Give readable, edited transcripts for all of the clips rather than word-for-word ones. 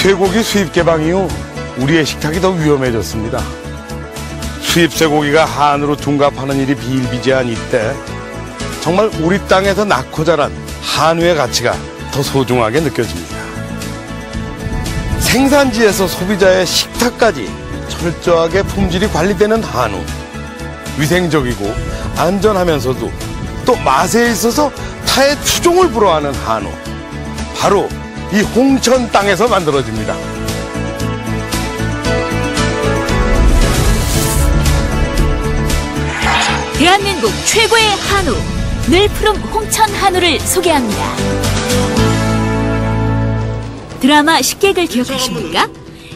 쇠고기 수입 개방 이후 우리의 식탁이 더 위험해졌습니다. 수입 쇠고기가 한우로 둔갑하는 일이 비일비재한 이때 정말 우리 땅에서 낳고 자란 한우의 가치가 더 소중하게 느껴집니다. 생산지에서 소비자의 식탁까지 철저하게 품질이 관리되는 한우. 위생적이고 안전하면서도 또 맛에 있어서 타의 추종을 불허하는 한우. 바로 이 홍천 땅에서 만들어집니다. 대한민국 최고의 한우, 늘푸름 홍천 한우를 소개합니다. 드라마 식객을 기억하십니까?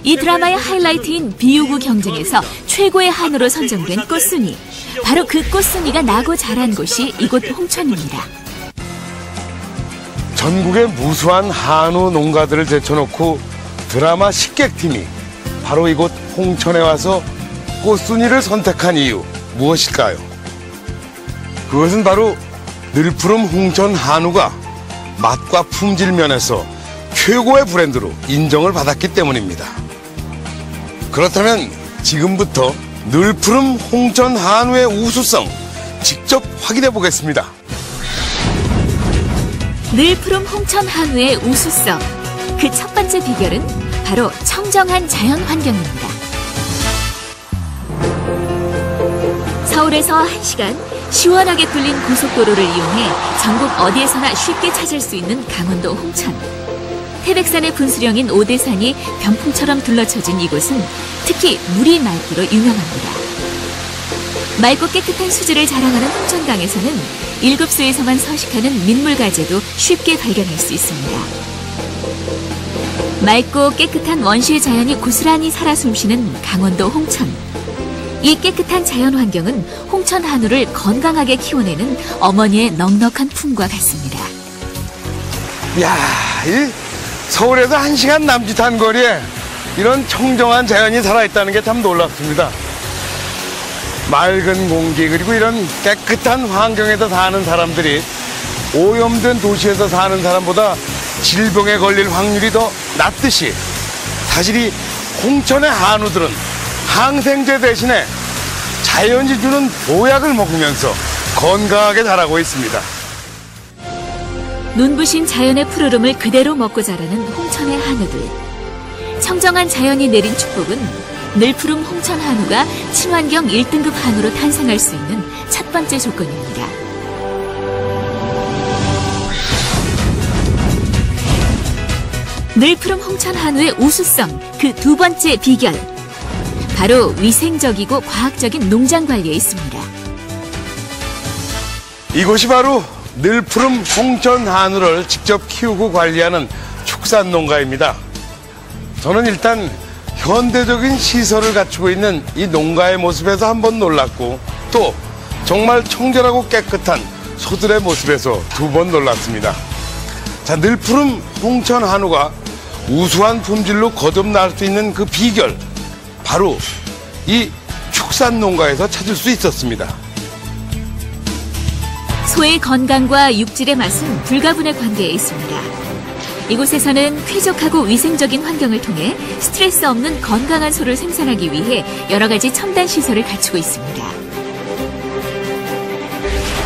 이 드라마의 하이라이트인 비우구 경쟁에서 최고의 한우로 선정된 꽃순이. 바로 그 꽃순이가 나고 자란 곳이 이곳 홍천입니다. 전국의 무수한 한우 농가들을 제쳐놓고 드라마 식객팀이 바로 이곳 홍천에 와서 꽃순이를 선택한 이유 무엇일까요? 그것은 바로 늘푸름 홍천 한우가 맛과 품질 면에서 최고의 브랜드로 인정을 받았기 때문입니다. 그렇다면 지금부터 늘푸름 홍천 한우의 우수성 직접 확인해 보겠습니다. 늘푸름 홍천 한우의 우수성, 그 첫 번째 비결은 바로 청정한 자연 환경입니다. 서울에서 1시간 시원하게 뚫린 고속도로를 이용해 전국 어디에서나 쉽게 찾을 수 있는 강원도 홍천. 태백산의 분수령인 오대산이 병풍처럼 둘러쳐진 이곳은 특히 물이 맑기로 유명합니다. 맑고 깨끗한 수질을 자랑하는 홍천강에서는 7수에서만 서식하는 민물가재도 쉽게 발견할 수 있습니다. 맑고 깨끗한 원시의 자연이 고스란히 살아 숨쉬는 강원도 홍천. 이 깨끗한 자연 환경은 홍천 한우를 건강하게 키워내는 어머니의 넉넉한 품과 같습니다. 이야, 이 서울에서 1시간 남짓한 거리에 이런 청정한 자연이 살아있다는 게 참 놀랍습니다. 맑은 공기 그리고 이런 깨끗한 환경에서 사는 사람들이 오염된 도시에서 사는 사람보다 질병에 걸릴 확률이 더 낮듯이 사실 이 홍천의 한우들은 항생제 대신에 자연이 주는 보약을 먹으면서 건강하게 자라고 있습니다. 눈부신 자연의 푸르름을 그대로 먹고 자라는 홍천의 한우들. 청정한 자연이 내린 축복은 늘푸름 홍천 한우가 친환경 1등급 한우로 탄생할 수 있는 첫 번째 조건입니다. 늘푸름 홍천 한우의 우수성, 그 두 번째 비결. 바로 위생적이고 과학적인 농장 관리에 있습니다. 이곳이 바로 늘푸름 홍천 한우를 직접 키우고 관리하는 축산농가입니다. 저는 일단 현대적인 시설을 갖추고 있는 이 농가의 모습에서 한번 놀랐고 또 정말 청결하고 깨끗한 소들의 모습에서 2번 놀랐습니다. 자, 늘푸름 홍천 한우가 우수한 품질로 거듭날 수 있는 그 비결, 바로 이 축산농가에서 찾을 수 있었습니다. 소의 건강과 육질의 맛은 불가분의 관계에 있습니다. 이곳에서는 쾌적하고 위생적인 환경을 통해 스트레스 없는 건강한 소를 생산하기 위해 여러 가지 첨단 시설을 갖추고 있습니다.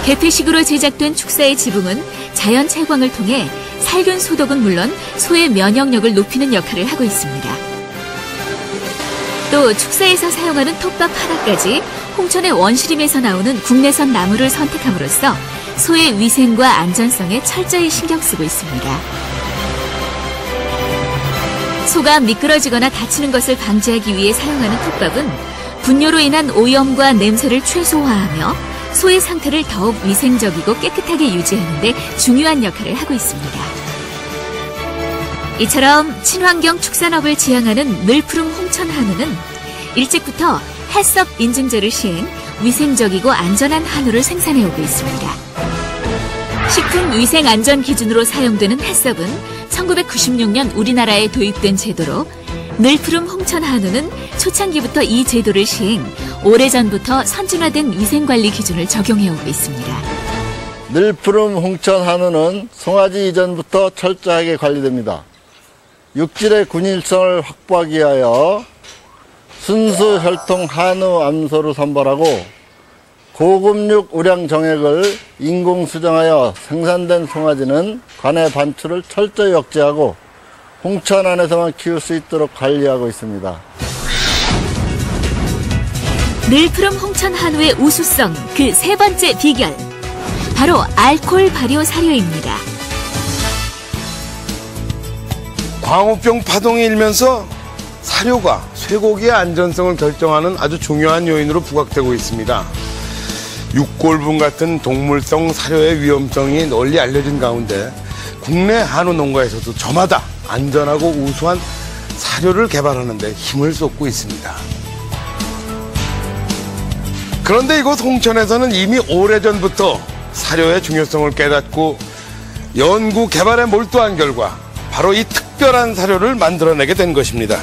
개폐식으로 제작된 축사의 지붕은 자연 채광을 통해 살균 소독은 물론 소의 면역력을 높이는 역할을 하고 있습니다. 또 축사에서 사용하는 톱밥 하나까지 홍천의 원시림에서 나오는 국내산 나무를 선택함으로써 소의 위생과 안전성에 철저히 신경 쓰고 있습니다. 소가 미끄러지거나 다치는 것을 방지하기 위해 사용하는 톱밥은 분뇨로 인한 오염과 냄새를 최소화하며 소의 상태를 더욱 위생적이고 깨끗하게 유지하는 데 중요한 역할을 하고 있습니다. 이처럼 친환경 축산업을 지향하는 늘푸름 홍천 한우는 일찍부터 햇섭 인증제를 시행, 위생적이고 안전한 한우를 생산해오고 있습니다. 식품위생안전 기준으로 사용되는 햇섭은 1996년 우리나라에 도입된 제도로 늘푸름 홍천 한우는 초창기부터 이 제도를 시행, 오래전부터 선진화된 위생관리 기준을 적용해오고 있습니다. 늘푸름 홍천 한우는 송아지 이전부터 철저하게 관리됩니다. 육질의 균일성을 확보하기 위하여 순수 혈통 한우 암소를 선발하고 고급육 우량 정액을 인공 수정하여 생산된 송아지는 관의 반출을 철저히 억제하고 홍천 안에서만 키울 수 있도록 관리하고 있습니다. 늘푸름 홍천 한우의 우수성 그 세 번째 비결, 바로 알코올 발효 사료입니다. 광우병 파동이 일면서 사료가 쇠고기의 안전성을 결정하는 아주 중요한 요인으로 부각되고 있습니다. 육골분 같은 동물성 사료의 위험성이 널리 알려진 가운데 국내 한우 농가에서도 저마다 안전하고 우수한 사료를 개발하는 데 힘을 쏟고 있습니다. 그런데 이곳 홍천에서는 이미 오래전부터 사료의 중요성을 깨닫고 연구 개발에 몰두한 결과 바로 이 특별한 사료를 만들어내게 된 것입니다.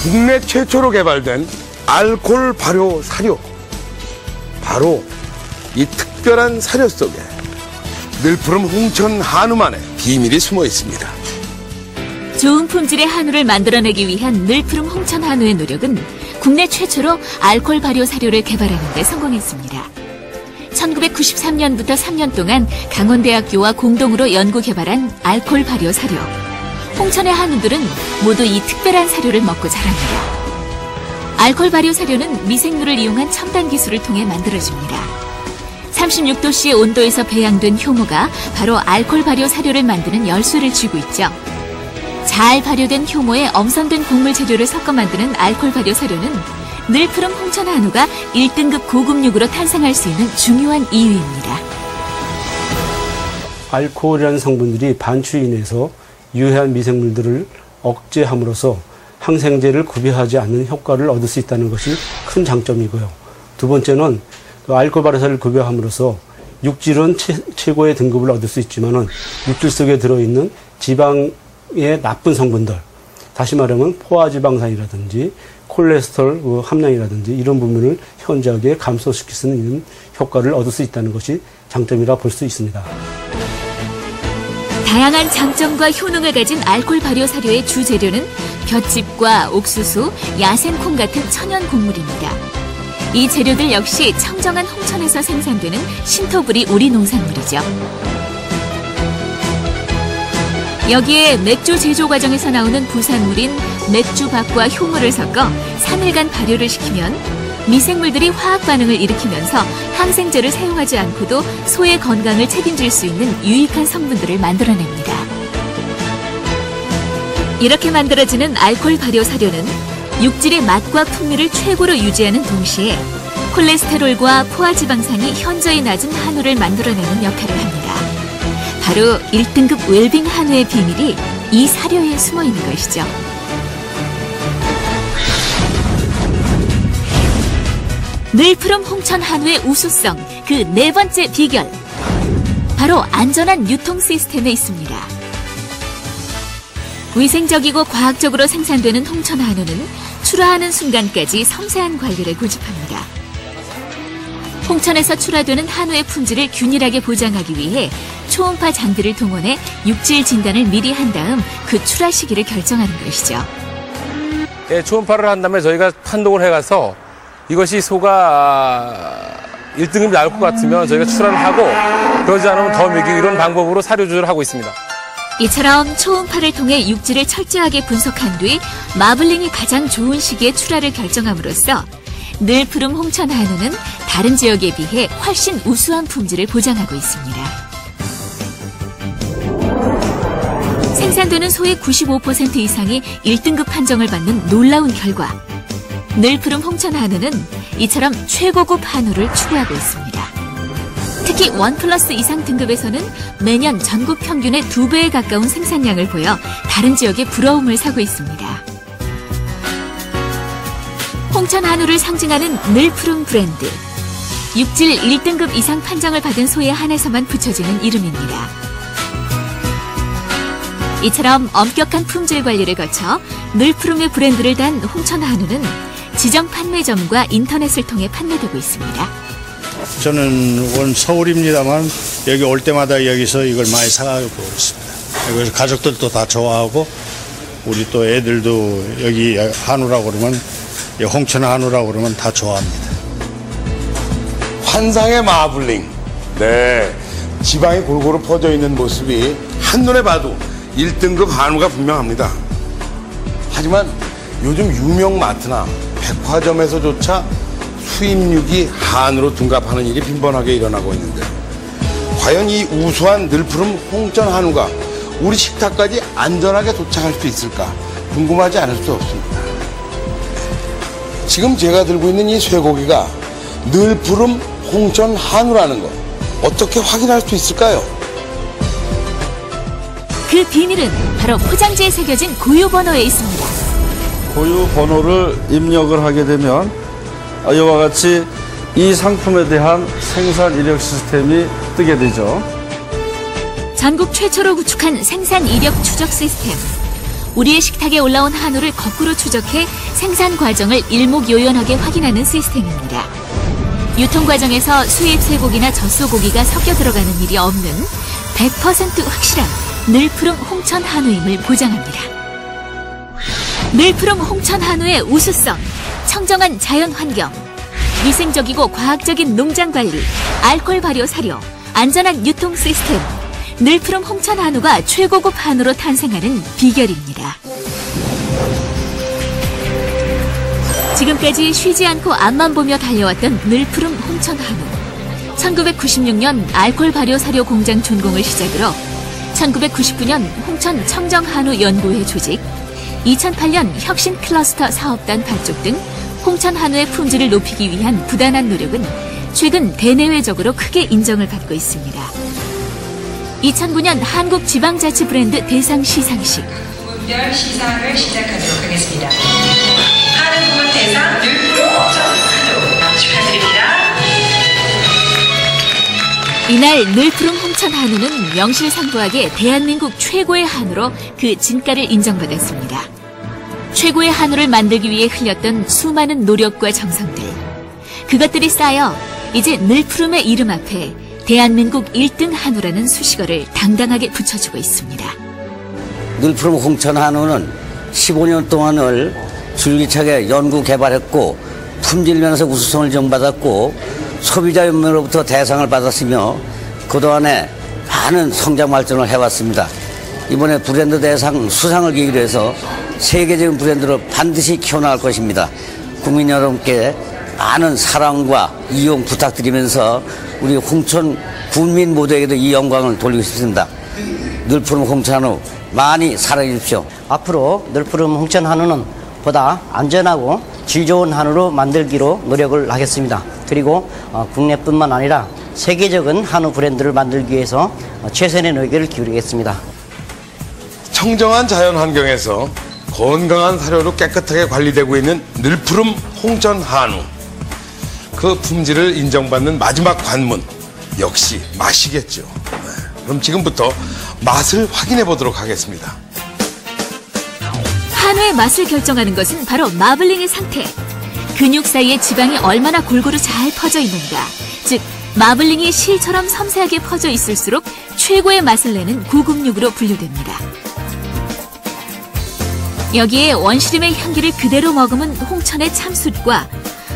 국내 최초로 개발된 알코올 발효 사료. 바로 이 특별한 사료 속에 늘푸름 홍천 한우만의 비밀이 숨어 있습니다. 좋은 품질의 한우를 만들어내기 위한 늘푸름 홍천 한우의 노력은 국내 최초로 알코올 발효 사료를 개발하는 데 성공했습니다. 1993년부터 3년 동안 강원대학교와 공동으로 연구 개발한 알코올 발효 사료. 홍천의 한우들은 모두 이 특별한 사료를 먹고 자랍니다. 알코올 발효 사료는 미생물을 이용한 첨단 기술을 통해 만들어집니다. 36도씨의 온도에서 배양된 효모가 바로 알코올 발효 사료를 만드는 열쇠를 쥐고 있죠. 잘 발효된 효모에 엄선된 곡물 재료를 섞어 만드는 알코올 발효 사료는 늘푸름 홍천 한우가 1등급 고급육으로 탄생할 수 있는 중요한 이유입니다. 알코올이라는 성분들이 반추에 인해서 유해한 미생물들을 억제함으로써 항생제를 구비하지 않는 효과를 얻을 수 있다는 것이 큰 장점이고요. 두 번째는 알코올 발효사를 구비함으로써 육질은 최고의 등급을 얻을 수 있지만은 육질 속에 들어있는 지방의 나쁜 성분들, 다시 말하면 포화지방산이라든지 콜레스테롤 함량이라든지 이런 부분을 현저하게 감소시킬 수 있는 효과를 얻을 수 있다는 것이 장점이라 볼 수 있습니다. 다양한 장점과 효능을 가진 알코올 발효 사료의 주재료는 볏짚과 옥수수, 야생콩 같은 천연 곡물입니다. 이 재료들 역시 청정한 홍천에서 생산되는 신토부리 우리 농산물이죠. 여기에 맥주 제조 과정에서 나오는 부산물인 맥주박과 효모를 섞어 3일간 발효를 시키면 미생물들이 화학 반응을 일으키면서 항생제를 사용하지 않고도 소의 건강을 책임질 수 있는 유익한 성분들을 만들어냅니다. 이렇게 만들어지는 알코올 발효 사료는 육질의 맛과 풍미를 최고로 유지하는 동시에 콜레스테롤과 포화지방산이 현저히 낮은 한우를 만들어내는 역할을 합니다. 바로 1등급 웰빙 한우의 비밀이 이 사료에 숨어 있는 것이죠. 늘푸름 홍천 한우의 우수성 그 네 번째 비결, 바로 안전한 유통 시스템에 있습니다. 위생적이고 과학적으로 생산되는 홍천 한우는 출하하는 순간까지 섬세한 관리를 고집합니다. 홍천에서 출하되는 한우의 품질을 균일하게 보장하기 위해 초음파 장비를 동원해 육질 진단을 미리 한 다음 그 출하 시기를 결정하는 것이죠. 예, 초음파를 한 다음에 저희가 판독을 해가서 이것이 소가 1등급이 나올 것 같으면 저희가 출하를 하고 그러지 않으면 더 먹이고 이런 방법으로 사료 조절을 하고 있습니다. 이처럼 초음파를 통해 육질을 철저하게 분석한 뒤 마블링이 가장 좋은 시기에 출하를 결정함으로써 늘푸름 홍천 한우는 다른 지역에 비해 훨씬 우수한 품질을 보장하고 있습니다. 생산되는 소의 95% 이상이 1등급 판정을 받는 놀라운 결과, 늘푸름 홍천 한우는 이처럼 최고급 한우를 추구하고 있습니다. 특히 1+ 이상 등급에서는 매년 전국 평균의 2배에 가까운 생산량을 보여 다른 지역의 부러움을 사고 있습니다. 홍천 한우를 상징하는 늘푸름 브랜드. 육질 1등급 이상 판정을 받은 소에 한해서만 붙여지는 이름입니다. 이처럼 엄격한 품질 관리를 거쳐 늘푸름의 브랜드를 단 홍천 한우는 지정 판매점과 인터넷을 통해 판매되고 있습니다. 저는 원 서울입니다만 여기 올 때마다 여기서 이걸 많이 사가고 있습니다. 그래서 가족들도 다 좋아하고 우리 또 애들도 여기 한우라고 그러면 홍천 한우라고 그러면 다 좋아합니다. 환상의 마블링. 네. 지방이 골고루 퍼져 있는 모습이 한눈에 봐도 1등급 한우가 분명합니다. 하지만 요즘 유명 마트나 백화점에서조차 수입육이 한우로 둔갑하는 일이 빈번하게 일어나고 있는데 과연 이 우수한 늘푸름 홍천 한우가 우리 식탁까지 안전하게 도착할 수 있을까 궁금하지 않을 수 없습니다. 지금 제가 들고 있는 이 쇠고기가 늘푸름 홍천 한우라는 것 어떻게 확인할 수 있을까요? 그 비밀은 바로 포장지에 새겨진 고유 번호에 있습니다. 고유 번호를 입력을 하게 되면 이와 같이 이 상품에 대한 생산 이력 시스템이 뜨게 되죠. 전국 최초로 구축한 생산 이력 추적 시스템. 우리의 식탁에 올라온 한우를 거꾸로 추적해 생산 과정을 일목요연하게 확인하는 시스템입니다. 유통 과정에서 수입 쇠고기나 젖소고기가 섞여 들어가는 일이 없는 100% 확실한 늘푸름 홍천 한우임을 보장합니다. 늘푸름 홍천 한우의 우수성, 청정한 자연 환경, 위생적이고 과학적인 농장 관리, 알코올 발효 사료, 안전한 유통 시스템, 늘푸름 홍천 한우가 최고급 한우로 탄생하는 비결입니다. 지금까지 쉬지 않고 앞만 보며 달려왔던 늘푸름 홍천 한우. 1996년 알코올 발효 사료 공장 준공을 시작으로 1999년 홍천 청정 한우 연구회 조직, 2008년 혁신 클러스터 사업단 발족 등 홍천 한우의 품질을 높이기 위한 부단한 노력은 최근 대내외적으로 크게 인정을 받고 있습니다. 2009년 한국지방자치 브랜드 대상 시상식. 부문별 시상을 시작하도록 하겠습니다. 한우 부문 대상 늘푸름 홍천 한우 축하드립니다. 이날 늘푸름 홍천 한우는 명실상부하게 대한민국 최고의 한우로 그 진가를 인정받았습니다. 최고의 한우를 만들기 위해 흘렸던 수많은 노력과 정성들. 그것들이 쌓여 이제 늘푸름의 이름 앞에 대한민국 1등 한우라는 수식어를 당당하게 붙여주고 있습니다. 늘푸름 홍천 한우는 15년 동안을 줄기차게 연구 개발했고 품질 면에서 우수성을 인정받았고 소비자 연맹으로부터 대상을 받았으며 그동안에 많은 성장 발전을 해왔습니다. 이번에 브랜드 대상 수상을 계기로 해서 세계적인 브랜드로 반드시 키워나갈 것입니다. 국민 여러분께 많은 사랑과 이용 부탁드리면서 우리 홍천 국민 모두에게도 이 영광을 돌리고 싶습니다. 늘푸름 홍천 한우 많이 사랑해 주십시오. 앞으로 늘푸름 홍천 한우는 보다 안전하고 질 좋은 한우로 만들기로 노력을 하겠습니다. 그리고 국내뿐만 아니라 세계적인 한우 브랜드를 만들기 위해서 최선의 노력을 기울이겠습니다. 청정한 자연 환경에서 건강한 사료로 깨끗하게 관리되고 있는 늘푸름 홍천 한우. 그 품질을 인정받는 마지막 관문, 역시 맛이겠죠. 그럼 지금부터 맛을 확인해 보도록 하겠습니다. 한우의 맛을 결정하는 것은 바로 마블링의 상태. 근육 사이에 지방이 얼마나 골고루 잘 퍼져 있는가. 즉 마블링이 실처럼 섬세하게 퍼져 있을수록 최고의 맛을 내는 고급육으로 분류됩니다. 여기에 원시림의 향기를 그대로 머금은 홍천의 참숯과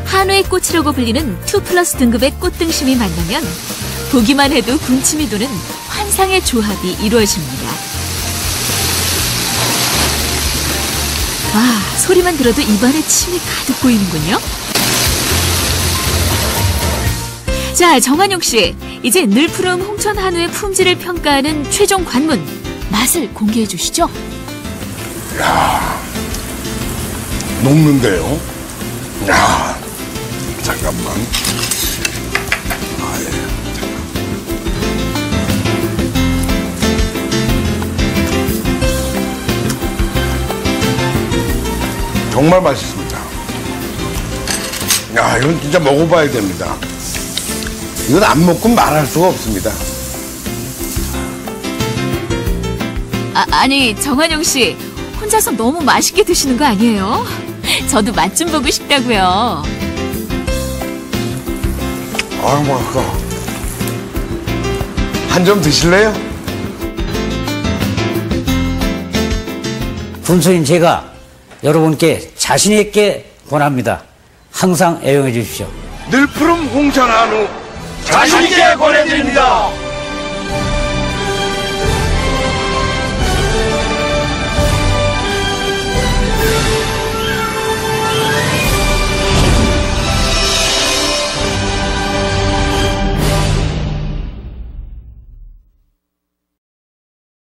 한우의 꽃이라고 불리는 2+ 등급의 꽃등심이 만나면 보기만 해도 군침이 도는 환상의 조합이 이루어집니다. 와, 소리만 들어도 입안에 침이 가득 고이는군요. 자, 정한용 씨, 이제 늘푸름 홍천 한우의 품질을 평가하는 최종 관문, 맛을 공개해 주시죠. 야, 녹는데요. 야, 잠깐만. 아, 예. 정말 맛있습니다. 야, 이건 진짜 먹어봐야 됩니다. 이건 안 먹고 말할 수가 없습니다. 아니, 정한용 씨, 혼자서 너무 맛있게 드시는 거 아니에요? 저도 맛 좀 보고 싶다고요. 아유, 맛있어. 한 점 드실래요? 분수인 제가 여러분께 자신 있게 권합니다. 항상 애용해 주십시오. 늘푸름 홍천 한우 자신 있게 권해드립니다.